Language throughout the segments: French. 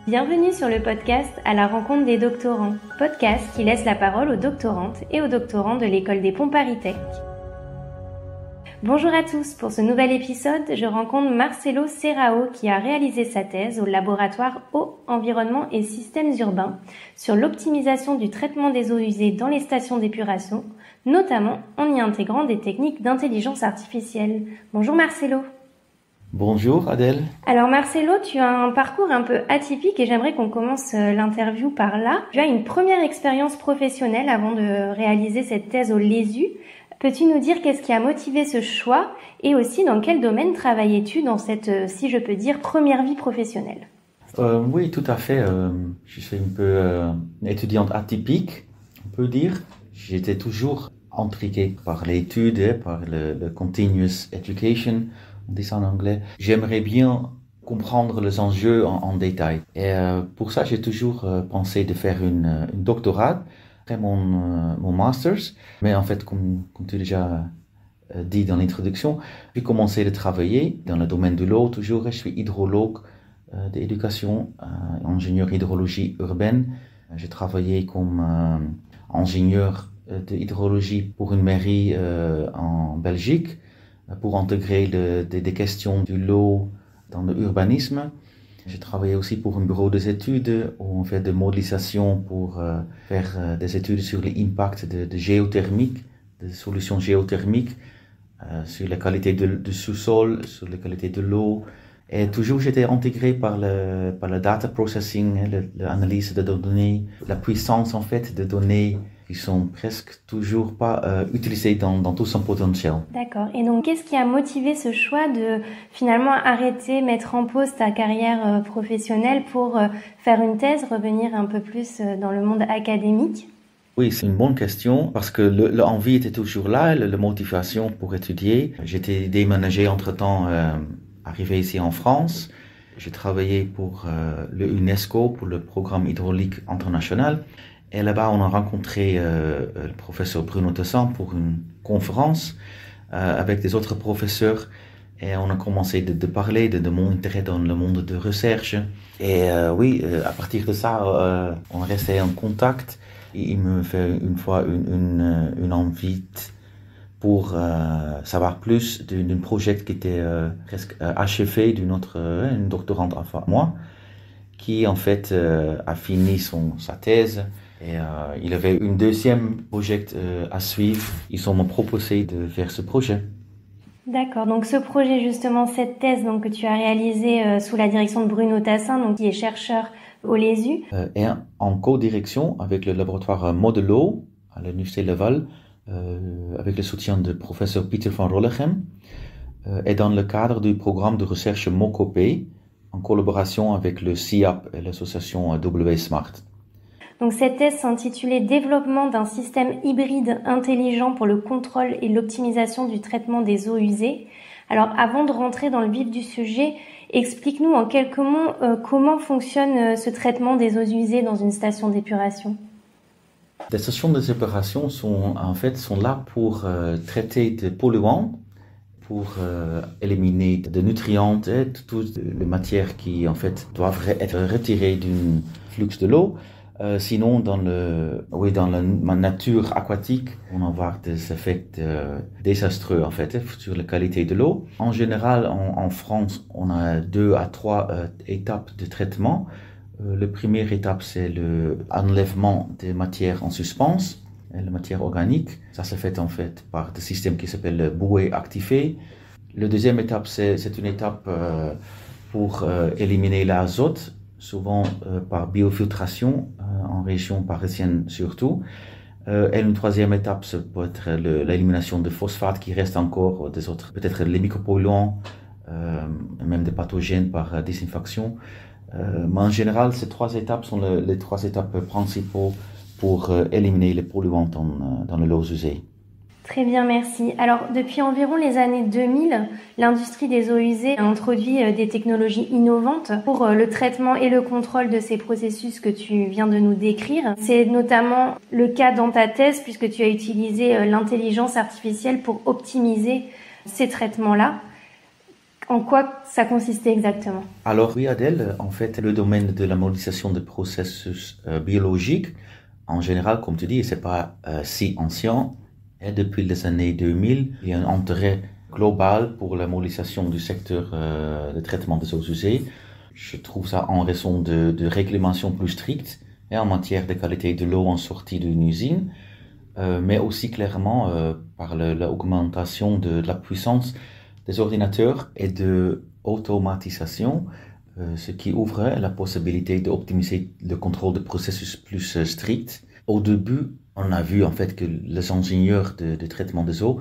Bienvenue sur le podcast À la rencontre des doctorants, podcast qui laisse la parole aux doctorantes et aux doctorants de l'école des Ponts ParisTech. Bonjour à tous, pour ce nouvel épisode, je rencontre Marcelo Serrao qui a réalisé sa thèse au laboratoire Eau, Environnement et Systèmes Urbains sur l'optimisation du traitement des eaux usées dans les stations d'épuration, notamment en y intégrant des techniques d'intelligence artificielle. Bonjour Marcelo. Bonjour Adèle. Alors Marcelo, tu as un parcours un peu atypique et j'aimerais qu'on commence l'interview par là. Tu as une première expérience professionnelle avant de réaliser cette thèse au LESU. Peux-tu nous dire qu'est-ce qui a motivé ce choix et aussi dans quel domaine travaillais-tu dans cette, si je peux dire, première vie professionnelle ? Oui, tout à fait. Je suis un peu une étudiante atypique, on peut dire. J'étais toujours intrigué par l'étude, par le continuous education, on dit ça en anglais. J'aimerais bien comprendre les enjeux en détail. Et pour ça, j'ai toujours pensé de faire une doctorat après mon master's. Mais en fait, comme tu l'as déjà dit dans l'introduction, j'ai commencé à travailler dans le domaine de l'eau. Toujours, je suis hydrologue d'éducation, ingénieur hydrologie urbaine. J'ai travaillé comme ingénieur de hydrologie pour une mairie en Belgique, pour intégrer des questions de l'eau dans l'urbanisme. J'ai travaillé aussi pour un bureau des études où on fait de modélisation pour faire des études sur l'impact de géothermique, de solutions géothermiques, sur la qualité du sous-sol, sur la qualité de l'eau. Et toujours j'étais intégré par le data processing, l'analyse de données, la puissance en fait de données qui sont presque toujours pas utilisées dans tout son potentiel. D'accord. Et donc, qu'est-ce qui a motivé ce choix de finalement arrêter, mettre en pause ta carrière professionnelle pour faire une thèse, revenir un peu plus dans le monde académique ? Oui, c'est une bonne question parce que l'envie était toujours là, la motivation pour étudier. J'étais déménagé entre-temps, arrivé ici en France. J'ai travaillé pour le UNESCO, pour le programme hydraulique international. Et là-bas, on a rencontré le professeur Bruno Tessin pour une conférence avec des autres professeurs. Et on a commencé de parler de mon intérêt dans le monde de recherche. Et oui, à partir de ça, on restait en contact. Il me fait une fois une invite pour savoir plus d'un projet qui était presque achevé une doctorante enfin moi, qui en fait a fini sa thèse. Et il avait un deuxième projet à suivre. Ils m'ont proposé de faire ce projet. D'accord. Donc ce projet, justement, cette thèse donc, que tu as réalisée sous la direction de Bruno Tessin, donc, qui est chercheur au LESU. Et en co-direction avec le laboratoire Modelo à l'Université Laval, avec le soutien du professeur Pieter van Rollechem, et dans le cadre du programme de recherche MOCOPE, en collaboration avec le CIAP et l'association WSmart. Donc cette thèse s'intitulait « Développement d'un système hybride intelligent pour le contrôle et l'optimisation du traitement des eaux usées ». Alors avant de rentrer dans le vif du sujet, explique-nous en quelques mots comment fonctionne ce traitement des eaux usées dans une station d'épuration. Les stations d'épuration sont là pour traiter des polluants, pour éliminer des nutriments et toutes les matières qui en fait doivent être retirées d'un flux de l'eau. Sinon, dans la nature aquatique, on va avoir des effets désastreux en fait sur la qualité de l'eau. En général, en France, on a 2 à 3 étapes de traitement. La première étape, c'est l'enlèvement des matières en suspens, la matière organique. Ça se fait en fait par des systèmes qui s'appellent bouées activées. La deuxième étape, c'est une étape pour éliminer l'azote, souvent par biofiltration, en région parisienne surtout. Et une troisième étape, ça peut être l'élimination de phosphates qui restent encore, des autres, peut-être les micropolluants, même des pathogènes par désinfection. Mais en général, ces 3 étapes sont les 3 étapes principaux pour éliminer les polluants dans l'eau usée. Très bien, merci. Alors, depuis environ les années 2000, l'industrie des eaux usées a introduit des technologies innovantes pour le traitement et le contrôle de ces processus que tu viens de nous décrire. C'est notamment le cas dans ta thèse puisque tu as utilisé l'intelligence artificielle pour optimiser ces traitements-là. En quoi ça consistait exactement? Alors oui, Adèle, en fait, le domaine de la modélisation de processus biologiques, en général, comme tu dis, c'est pas si ancien. Et depuis les années 2000, il y a un intérêt global pour la modélisation du secteur de traitement des eaux usées. Je trouve ça en raison de réglementations plus strictes en matière de qualité de l'eau en sortie d'une usine, mais aussi clairement par l'augmentation de la puissance des ordinateurs et de automatisation, ce qui ouvre la possibilité d'optimiser le contrôle de processus plus strict. Au début, on a vu en fait que les ingénieurs de traitement des eaux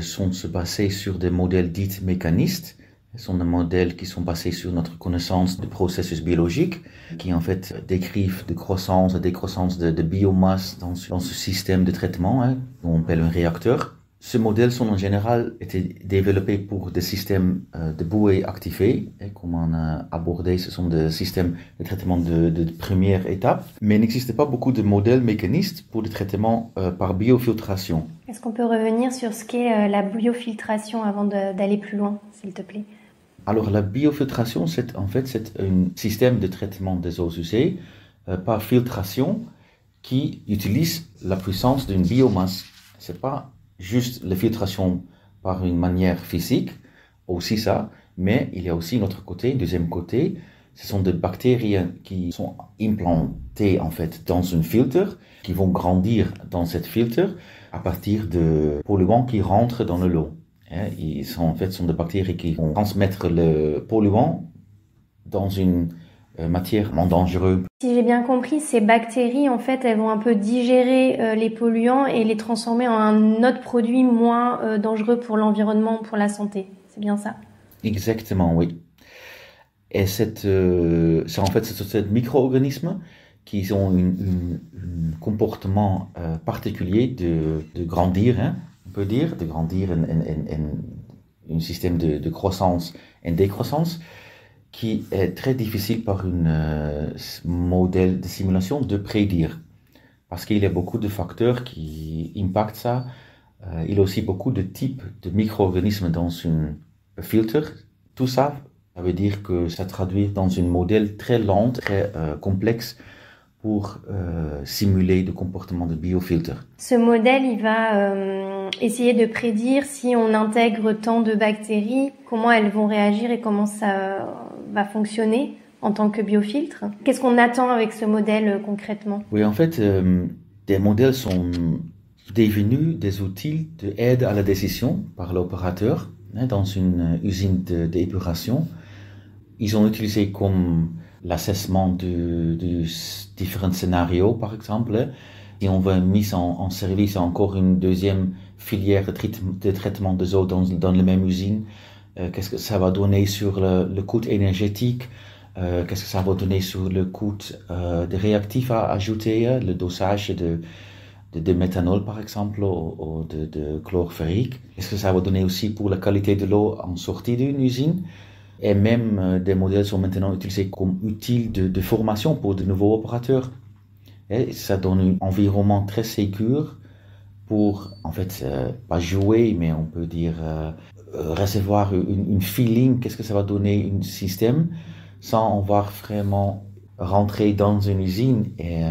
sont se basés sur des modèles dits mécanistes. Ce sont des modèles qui sont basés sur notre connaissance de processus biologiques, qui en fait décrivent de croissance et décroissance de biomasse dans ce système de traitement, qu'on appelle un réacteur. Ces modèles sont en général été développés pour des systèmes de bouées activées. Et comme on a abordé, ce sont des systèmes de traitement de première étape. Mais il n'existe pas beaucoup de modèles mécanistes pour le traitement par biofiltration. Est-ce qu'on peut revenir sur ce qu'est la biofiltration avant d'aller plus loin, s'il te plaît? Alors la biofiltration, c'est un système de traitement des eaux usées par filtration qui utilise la puissance d'une biomasse. C'est pas juste la filtration par une manière physique, aussi ça, mais il y a aussi notre côté, deuxième côté, ce sont des bactéries qui sont implantées en fait dans un filtre, qui vont grandir dans cette filtre à partir de polluants qui rentrent dans le lot. Ils sont des bactéries qui vont transmettre le polluant dans une matière non dangereuse. Si j'ai bien compris, ces bactéries, en fait, elles vont un peu digérer les polluants et les transformer en un autre produit moins dangereux pour l'environnement, pour la santé. C'est bien ça? Exactement, oui. Et c'est en fait ces micro-organismes qui ont un comportement particulier de grandir, on peut dire, de grandir un système de croissance et décroissance, qui est très difficile par un modèle de simulation de prédire. Parce qu'il y a beaucoup de facteurs qui impactent ça. Il y a aussi beaucoup de types de micro-organismes dans un filtre. Tout ça, ça veut dire que ça traduit dans un modèle très lent, très complexe pour simuler le comportement de biofiltre. Ce modèle, il va essayer de prédire si on intègre tant de bactéries, comment elles vont réagir et comment ça va fonctionner en tant que biofiltre. Qu'est-ce qu'on attend avec ce modèle concrètement? Oui, en fait, des modèles sont devenus des outils d'aide à la décision par l'opérateur dans une usine d'épuration. Ils ont utilisé comme l'assessment de différents scénarios, par exemple. Si on veut mettre en service encore une deuxième filière de traitement des eaux dans la même usine, qu'est-ce que ça va donner sur le coût énergétique, qu'est-ce que ça va donner sur le coût des réactifs à ajouter, le dosage de méthanol par exemple, ou de chlore ferrique. Qu'est-ce que ça va donner aussi pour la qualité de l'eau en sortie d'une usine. Et même des modèles sont maintenant utilisés comme outils de formation pour de nouveaux opérateurs. Et ça donne un environnement très sécure pour, en fait, pas jouer, mais on peut dire recevoir une feeling, qu'est-ce que ça va donner un système, sans avoir vraiment rentrer dans une usine et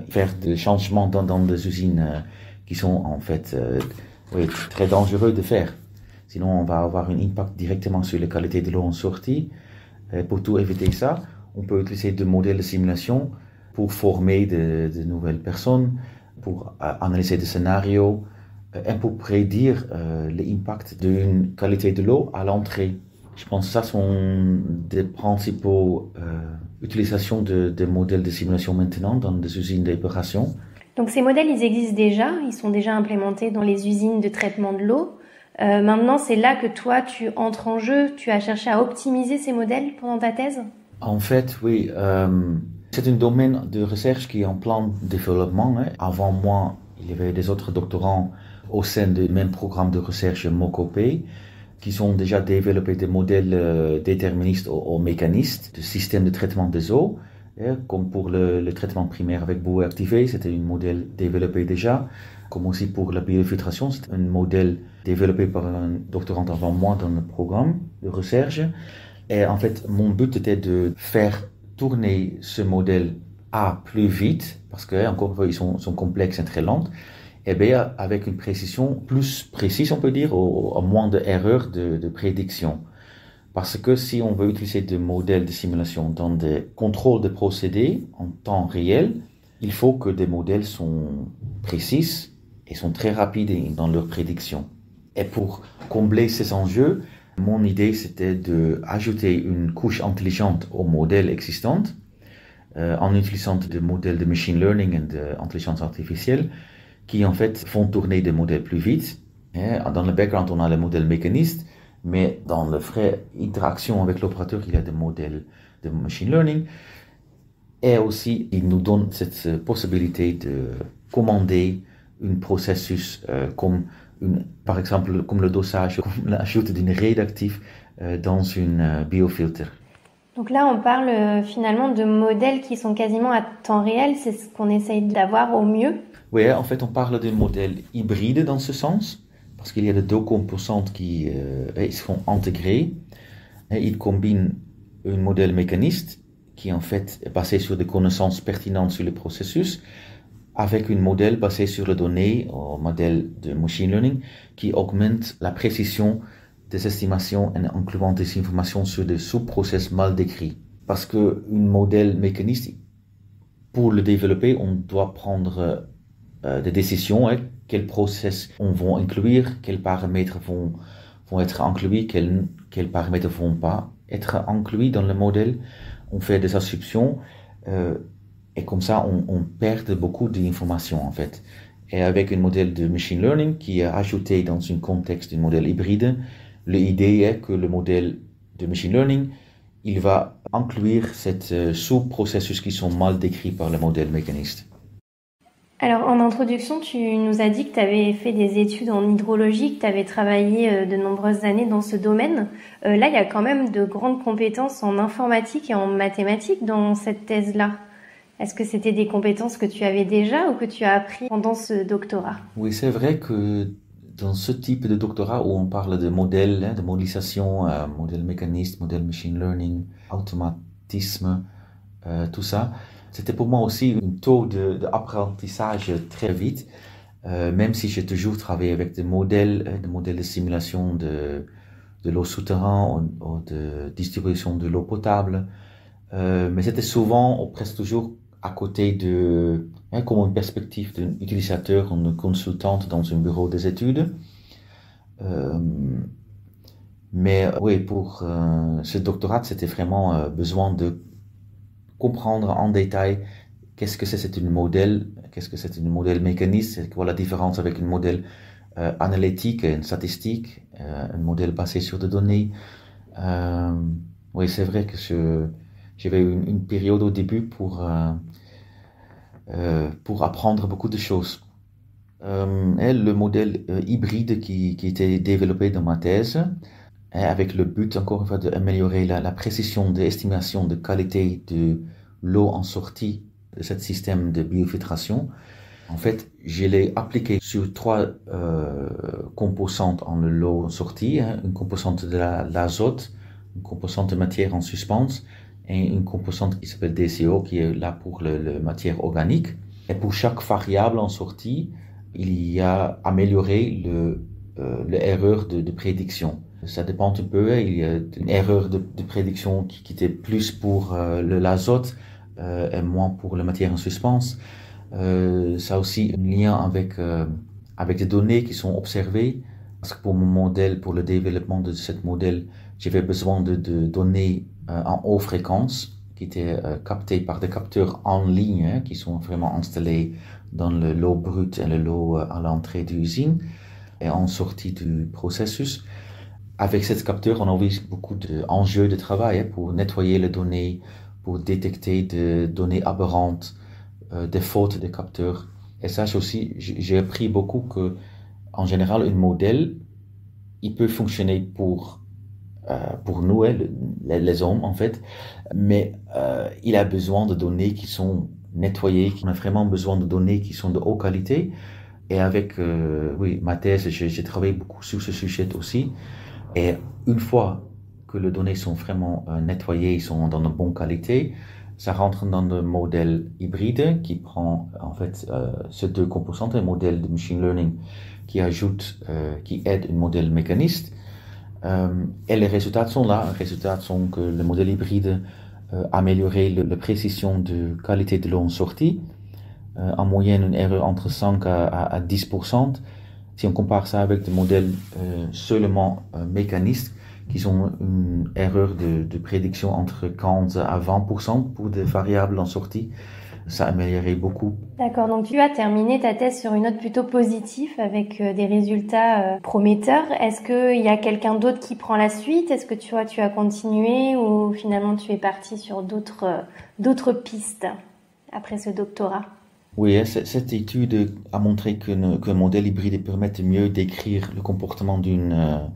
faire des changements dans des usines qui sont en fait très dangereux de faire. Sinon, on va avoir un impact directement sur la qualité de l'eau en sortie. Pour tout éviter ça, on peut utiliser des modèles de simulation pour former de nouvelles personnes, pour analyser des scénarios et pour prédire l'impact d'une qualité de l'eau à l'entrée. Je pense que ça sont des principaux utilisations de modèles de simulation maintenant dans des usines d'épuration. Donc ces modèles, ils existent déjà, ils sont déjà implémentés dans les usines de traitement de l'eau. Maintenant, c'est là que toi, tu entres en jeu, tu as cherché à optimiser ces modèles pendant ta thèse? En fait, oui. C'est un domaine de recherche qui est en plein développement. Avant moi, il y avait des autres doctorants au sein du même programme de recherche MOCOPE qui ont déjà développé des modèles déterministes ou mécanistes de systèmes de traitement des eaux. comme pour le traitement primaire avec bouée activée, c'était un modèle développé déjà, comme aussi pour la biofiltration, c'est un modèle développé par un doctorant avant moi dans le programme de recherche. Et en fait, mon but était de faire tourner ce modèle plus vite, parce que encore une fois, ils sont complexes et très lents, et bien avec une précision plus précise, on peut dire, au moins d'erreurs de prédiction. Parce que si on veut utiliser des modèles de simulation dans des contrôles de procédés en temps réel, il faut que des modèles sont précis et sont très rapides dans leur prédiction. Et pour combler ces enjeux, mon idée c'était d'ajouter une couche intelligente aux modèles existants en utilisant des modèles de machine learning et d'intelligence artificielle qui en fait font tourner des modèles plus vite. Dans le background, on a le modèle mécaniste, mais dans la vraie interaction avec l'opérateur, il y a des modèles de machine learning. Et aussi, il nous donne cette possibilité de commander un processus par exemple, comme le dosage, comme l'ajout d'un réactif dans une biofiltre. Donc là, on parle finalement de modèles qui sont quasiment à temps réel, c'est ce qu'on essaye d'avoir au mieux. Oui, en fait, on parle d'un modèle hybride dans ce sens, parce qu'il y a de deux composantes qui sont intégrées. Il combine un modèle mécaniste, qui en fait est basé sur des connaissances pertinentes sur le processus, avec un modèle basé sur les données, un modèle de machine learning, qui augmente la précision des estimations en incluant des informations sur des sous-process mal décrits. Parce qu'un modèle mécaniste, pour le développer, on doit prendre des décisions, quels process on va inclure, quels paramètres vont être inclus, quels paramètres vont pas être inclus dans le modèle. On fait des assumptions et comme ça on perd beaucoup d'informations en fait. Et avec un modèle de machine learning qui est ajouté dans un contexte d'un modèle hybride, l'idée est que le modèle de machine learning, il va inclure ces sous-processus qui sont mal décrits par le modèle mécaniste. Alors, en introduction, tu nous as dit que tu avais fait des études en hydrologie, que tu avais travaillé de nombreuses années dans ce domaine. Là, il y a quand même de grandes compétences en informatique et en mathématiques dans cette thèse-là. Est-ce que c'était des compétences que tu avais déjà ou que tu as appris pendant ce doctorat? Oui, c'est vrai que dans ce type de doctorat où on parle de modèles, de modélisation, modèle mécaniste, modèle machine learning, automatisme, tout ça, c'était pour moi aussi un taux d'apprentissage très vite, même si j'ai toujours travaillé avec des modèles de simulation de l'eau souterraine ou de distribution de l'eau potable, mais c'était souvent ou presque toujours à côté comme une perspective d'un utilisateur ou d'un consultant dans un bureau des études. Mais oui, pour ce doctorat, c'était vraiment besoin de comprendre en détail qu'est-ce que c'est un modèle, qu'est-ce que c'est un modèle mécaniste, c'est quoi la différence avec un modèle analytique, une statistique, un modèle basé sur des données. Oui, c'est vrai que j'avais une période au début pour apprendre beaucoup de choses. Et le modèle hybride qui était développé dans ma thèse, avec le but encore une fois d'améliorer la précision de l'estimation de qualité de l'eau en sortie de ce système de biofiltration. En fait, je l'ai appliqué sur trois composantes en l'eau en sortie, une composante de l'azote, une composante de matière en suspens et une composante qui s'appelle DCO qui est là pour la matière organique. Et pour chaque variable en sortie, il y a amélioré l'erreur de prédiction. Ça dépend un peu, il y a une erreur de prédiction qui était plus pour l'azote et moins pour la matière en suspens. Ça a aussi un lien avec des données qui sont observées. Parce que pour mon modèle, pour le développement de ce modèle, j'avais besoin de données en haute fréquence qui étaient captées par des capteurs en ligne qui sont vraiment installés dans l'eau brute et l'eau à l'entrée de l'usine et en sortie du processus. Avec ces capteurs, on a eu beaucoup d'enjeux de travail pour nettoyer les données, pour détecter des données aberrantes, des fautes des capteurs. Et ça aussi, j'ai appris beaucoup que, en général, un modèle, il peut fonctionner pour pour nous, les hommes en fait, mais il a besoin de données qui sont nettoyées. On a vraiment besoin de données qui sont de haute qualité. Et avec ma thèse, j'ai travaillé beaucoup sur ce sujet aussi. Et une fois que les données sont vraiment nettoyées, ils sont dans de bonne qualité, ça rentre dans le modèle hybride qui prend en fait ces deux composantes, un modèle de machine learning qui aide un modèle mécaniste. Et les résultats sont là. Les résultats sont que le modèle hybride améliorait la précision de qualité de l'eau en sortie. En moyenne, une erreur entre 5 à 10%. Si on compare ça avec des modèles seulement mécanistes, qui ont une erreur de prédiction entre 15 à 20% pour des variables en sortie, ça améliorerait beaucoup. D'accord, donc tu as terminé ta thèse sur une note plutôt positive avec des résultats prometteurs. Est-ce qu'il y a quelqu'un d'autre qui prend la suite? Est-ce que tu as continué ou finalement tu es parti sur d'autres pistes après ce doctorat? Oui, cette étude a montré qu'un modèle hybride permet de mieux décrire le comportement d'une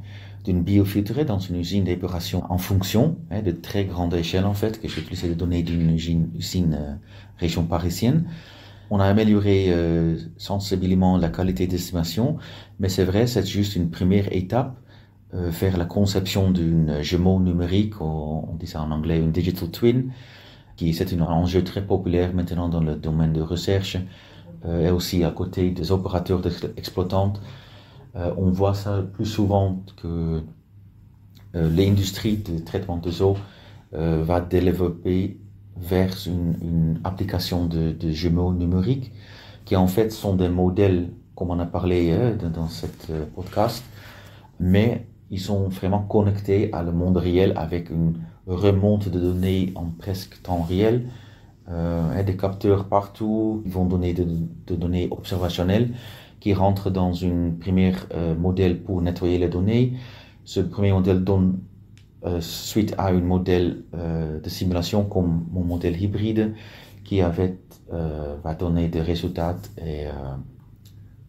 biofiltrée dans une usine d'épuration en fonction, de très grande échelle en fait, que j'ai utilisé les données d'une usine région parisienne. On a amélioré sensiblement la qualité d'estimation, mais c'est vrai, c'est juste une première étape vers la conception d'une jumeau numérique, on dit ça en anglais, une digital twin, c'est un enjeu très populaire maintenant dans le domaine de recherche et aussi à côté des opérateurs exploitants. On voit ça plus souvent que l'industrie de traitement des eaux va développer vers une application de jumeaux numériques qui en fait sont des modèles, comme on a parlé dans cette podcast, mais ils sont vraiment connectés à le monde réel avec une remonte de données en presque temps réel, des capteurs partout, ils vont donner des données observationnelles qui rentrent dans une première modèle pour nettoyer les données. Ce premier modèle donne suite à un modèle de simulation comme mon modèle hybride qui va donner des résultats et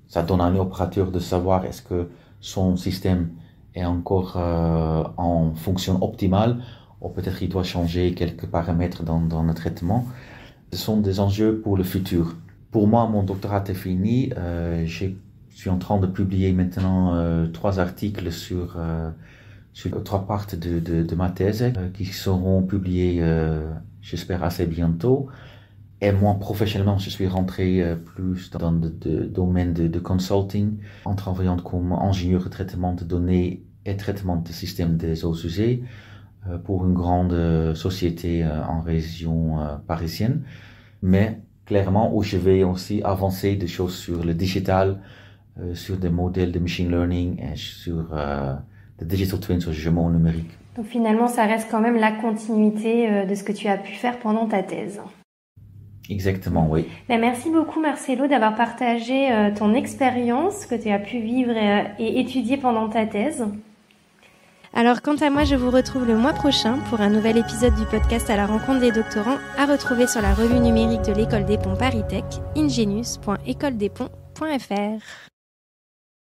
ça donne à un opérateur de savoir est-ce que son système est encore en fonction optimale ou peut-être il doit changer quelques paramètres dans le traitement. Ce sont des enjeux pour le futur. Pour moi, mon doctorat est fini. Je suis en train de publier maintenant 3 articles sur 3 parties de ma thèse qui seront publiés, j'espère, assez bientôt. Et moi, professionnellement, je suis rentré plus dans le domaine de consulting, en travaillant comme ingénieur de traitement de données et traitement de systèmes des eaux usées pour une grande société en région parisienne. Mais clairement, où je vais aussi avancer des choses sur le digital, sur des modèles de machine learning et sur des digital twins, sur le jumeau numérique. Donc finalement, ça reste quand même la continuité de ce que tu as pu faire pendant ta thèse. Exactement, oui. Merci beaucoup Marcelo d'avoir partagé ton expérience que tu as pu vivre et étudier pendant ta thèse. Alors quant à moi, je vous retrouve le mois prochain pour un nouvel épisode du podcast à la rencontre des doctorants à retrouver sur la revue numérique de l'École des Ponts Paris Tech, ingenius.écoledesponts.fr.